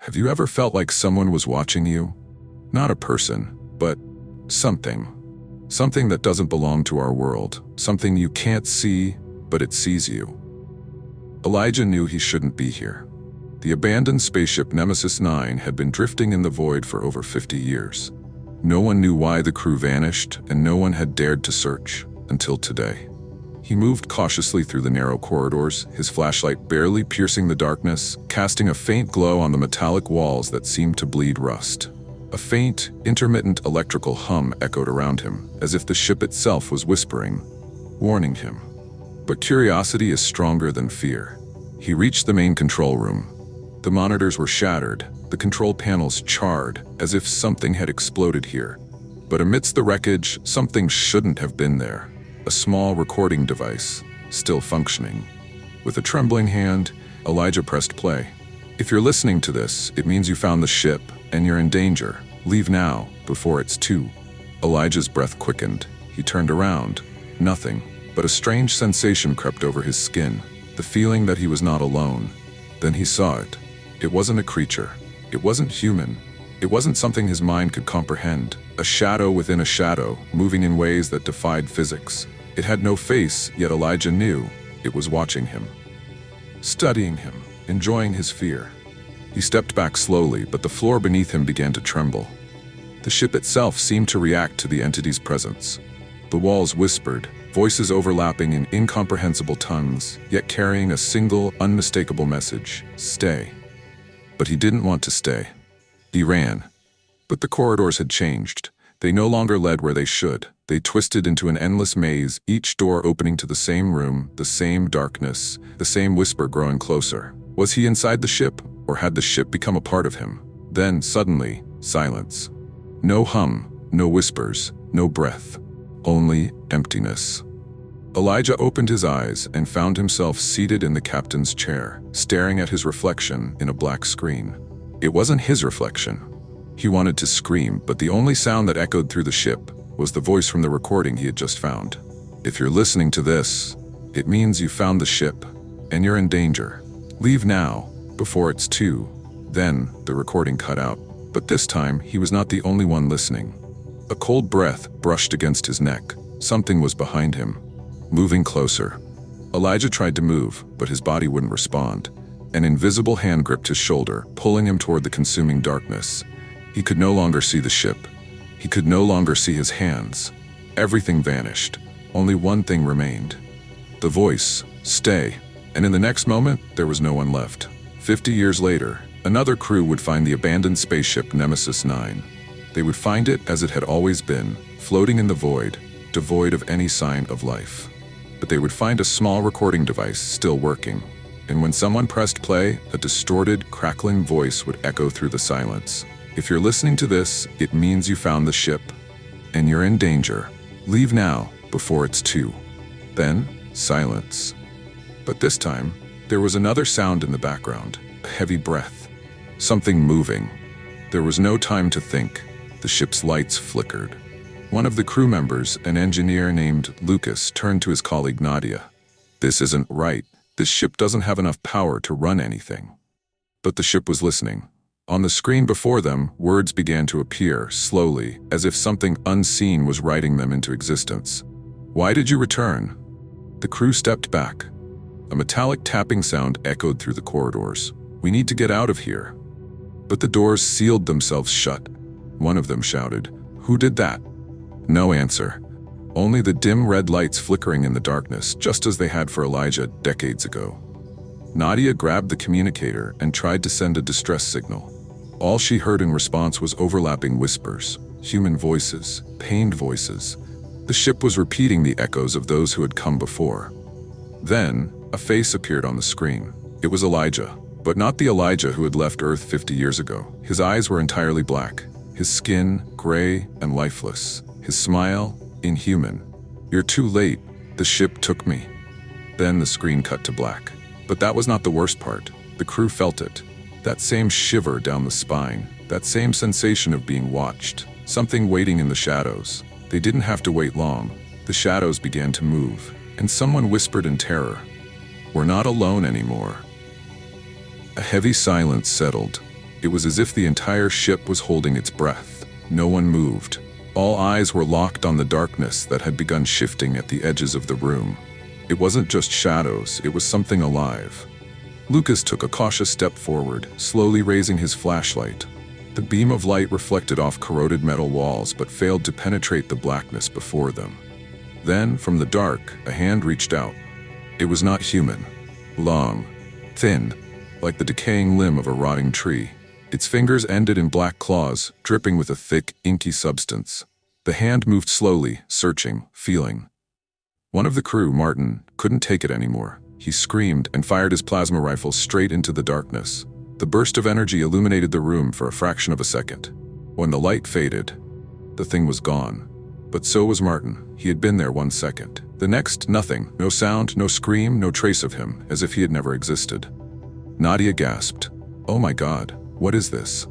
Have you ever felt like someone was watching you? Not a person, but something. Something that doesn't belong to our world. Something you can't see, but it sees you. Elijah knew he shouldn't be here. The abandoned spaceship Nemesis 9 had been drifting in the void for over 50 years. No one knew why the crew vanished, and no one had dared to search until today. He moved cautiously through the narrow corridors, his flashlight barely piercing the darkness, casting a faint glow on the metallic walls that seemed to bleed rust. A faint, intermittent electrical hum echoed around him, as if the ship itself was whispering, warning him. But curiosity is stronger than fear. He reached the main control room. The monitors were shattered, the control panels charred, as if something had exploded here. But amidst the wreckage, something shouldn't have been there. A small recording device, still functioning. With a trembling hand, Elijah pressed play. If you're listening to this, it means you found the ship, and you're in danger. Leave now, before it's too. Elijah's breath quickened. He turned around. Nothing, but a strange sensation crept over his skin, the feeling that he was not alone. Then he saw it. It wasn't a creature. It wasn't human. It wasn't something his mind could comprehend. A shadow within a shadow, moving in ways that defied physics. It had no face, yet Elijah knew it was watching him. Studying him, enjoying his fear. He stepped back slowly, but the floor beneath him began to tremble. The ship itself seemed to react to the entity's presence. The walls whispered, voices overlapping in incomprehensible tongues, yet carrying a single, unmistakable message: stay. But he didn't want to stay. He ran. But the corridors had changed. They no longer led where they should. They twisted into an endless maze, each door opening to the same room, the same darkness, the same whisper growing closer. Was he inside the ship, or had the ship become a part of him? Then, suddenly, silence. No hum, no whispers, no breath. Only emptiness. Elijah opened his eyes and found himself seated in the captain's chair, staring at his reflection in a black screen. It wasn't his reflection. He wanted to scream, but the only sound that echoed through the ship was the voice from the recording he had just found. If you're listening to this, it means you found the ship, and you're in danger. Leave now, before it's too. Then, the recording cut out. But this time, he was not the only one listening. A cold breath brushed against his neck. Something was behind him, moving closer. Elijah tried to move, but his body wouldn't respond. An invisible hand gripped his shoulder, pulling him toward the consuming darkness. He could no longer see the ship. He could no longer see his hands. Everything vanished. Only one thing remained. The voice, stay. And in the next moment, there was no one left. 50 years later, another crew would find the abandoned spaceship Nemesis 9. They would find it as it had always been, floating in the void, devoid of any sign of life. But they would find a small recording device still working. And when someone pressed play, a distorted, crackling voice would echo through the silence. If you're listening to this, it means you found the ship, and you're in danger. Leave now, before it's too. Then, silence. But this time, there was another sound in the background, a heavy breath. Something moving. There was no time to think. The ship's lights flickered. One of the crew members, an engineer named Lucas, turned to his colleague Nadia. This isn't right. This ship doesn't have enough power to run anything. But the ship was listening. On the screen before them, words began to appear, slowly, as if something unseen was writing them into existence. Why did you return? The crew stepped back. A metallic tapping sound echoed through the corridors. We need to get out of here. But the doors sealed themselves shut. One of them shouted, "Who did that?" No answer. Only the dim red lights flickering in the darkness, just as they had for Elijah decades ago. Nadia grabbed the communicator and tried to send a distress signal. All she heard in response was overlapping whispers, human voices, pained voices. The ship was repeating the echoes of those who had come before. Then, a face appeared on the screen. It was Elijah, but not the Elijah who had left Earth 50 years ago. His eyes were entirely black, his skin gray and lifeless, his smile inhuman. "You're too late. The ship took me." Then the screen cut to black. But that was not the worst part. The crew felt it. That same shiver down the spine, that same sensation of being watched, something waiting in the shadows. They didn't have to wait long. The shadows began to move, and someone whispered in terror, "We're not alone anymore." A heavy silence settled. It was as if the entire ship was holding its breath. No one moved. All eyes were locked on the darkness that had begun shifting at the edges of the room. It wasn't just shadows, it was something alive. Lucas took a cautious step forward, slowly raising his flashlight. The beam of light reflected off corroded metal walls but failed to penetrate the blackness before them. Then, from the dark, a hand reached out. It was not human. Long, thin, like the decaying limb of a rotting tree. Its fingers ended in black claws, dripping with a thick, inky substance. The hand moved slowly, searching, feeling. One of the crew, Martin, couldn't take it anymore. He screamed and fired his plasma rifle straight into the darkness. The burst of energy illuminated the room for a fraction of a second. When the light faded, the thing was gone. But so was Martin. He had been there 1 second. The next, nothing. No sound, no scream, no trace of him, as if he had never existed. Nadia gasped. "Oh my God, what is this?"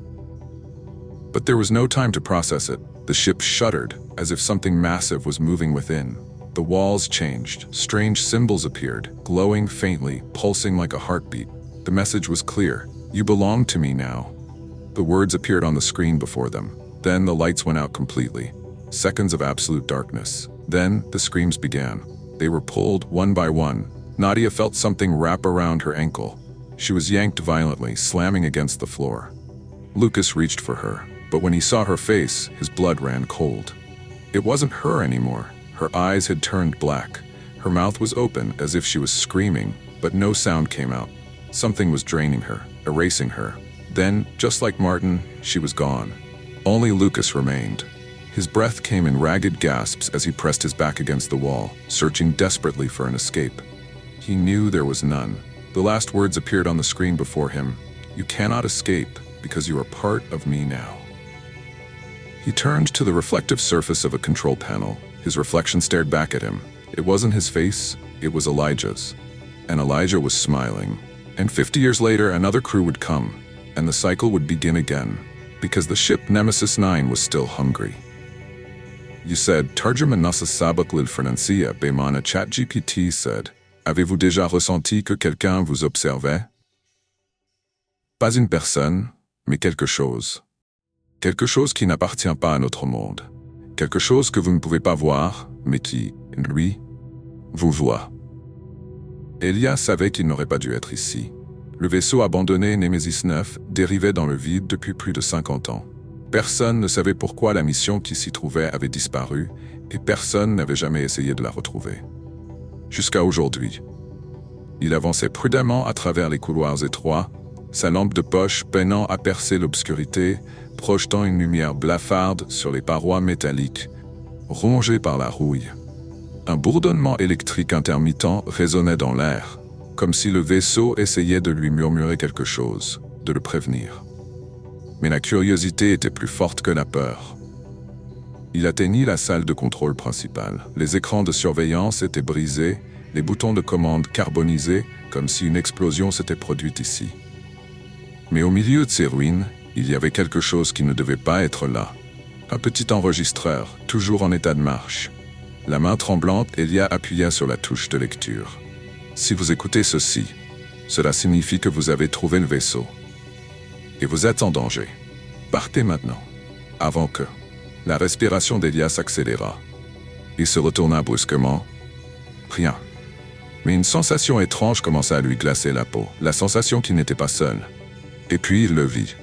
But there was no time to process it. The ship shuddered, as if something massive was moving within. The walls changed. Strange symbols appeared, glowing faintly, pulsing like a heartbeat. The message was clear. "You belong to me now." The words appeared on the screen before them. Then the lights went out completely. Seconds of absolute darkness. Then the screams began. They were pulled one by one. Nadia felt something wrap around her ankle. She was yanked violently, slamming against the floor. Lucas reached for her, but when he saw her face, his blood ran cold. It wasn't her anymore. Her eyes had turned black. Her mouth was open as if she was screaming, but no sound came out. Something was draining her, erasing her. Then, just like Martin, she was gone. Only Lucas remained. His breath came in ragged gasps as he pressed his back against the wall, searching desperately for an escape. He knew there was none. The last words appeared on the screen before him. "You cannot escape because you are part of me now." He turned to the reflective surface of a control panel. His reflection stared back at him. It wasn't his face, it was Elijah's. And Elijah was smiling. And 50 years later, another crew would come, and the cycle would begin again, because the ship Nemesis 9 was still hungry. You said, "Tarjuma nasa sabak lil Francia bemana ChatGPT said, avez-vous déjà ressenti que quelqu'un vous observait? Pas une personne, mais quelque chose. Quelque chose qui n'appartient pas à notre monde. Quelque chose que vous ne pouvez pas voir, mais qui, lui, vous voit." Elia savait qu'il n'aurait pas dû être ici. Le vaisseau abandonné Nemesis 9 dérivait dans le vide depuis plus de 50 ans. Personne ne savait pourquoi la mission qui s'y trouvait avait disparu, et personne n'avait jamais essayé de la retrouver. Jusqu'à aujourd'hui. Il avançait prudemment à travers les couloirs étroits, sa lampe de poche peinant à percer l'obscurité, projetant une lumière blafarde sur les parois métalliques, rongées par la rouille. Un bourdonnement électrique intermittent résonnait dans l'air, comme si le vaisseau essayait de lui murmurer quelque chose, de le prévenir. Mais la curiosité était plus forte que la peur. Il atteignit la salle de contrôle principale. Les écrans de surveillance étaient brisés, les boutons de commande carbonisés, comme si une explosion s'était produite ici. Mais au milieu de ces ruines, il y avait quelque chose qui ne devait pas être là. Un petit enregistreur, toujours en état de marche. La main tremblante, Elia appuya sur la touche de lecture. Si vous écoutez ceci, cela signifie que vous avez trouvé le vaisseau. Et vous êtes en danger. Partez maintenant, avant que... La respiration d'Elia s'accéléra. Il se retourna brusquement. Rien. Mais une sensation étrange commença à lui glacer la peau, la sensation qu'il n'était pas seul. Et puis il le vit.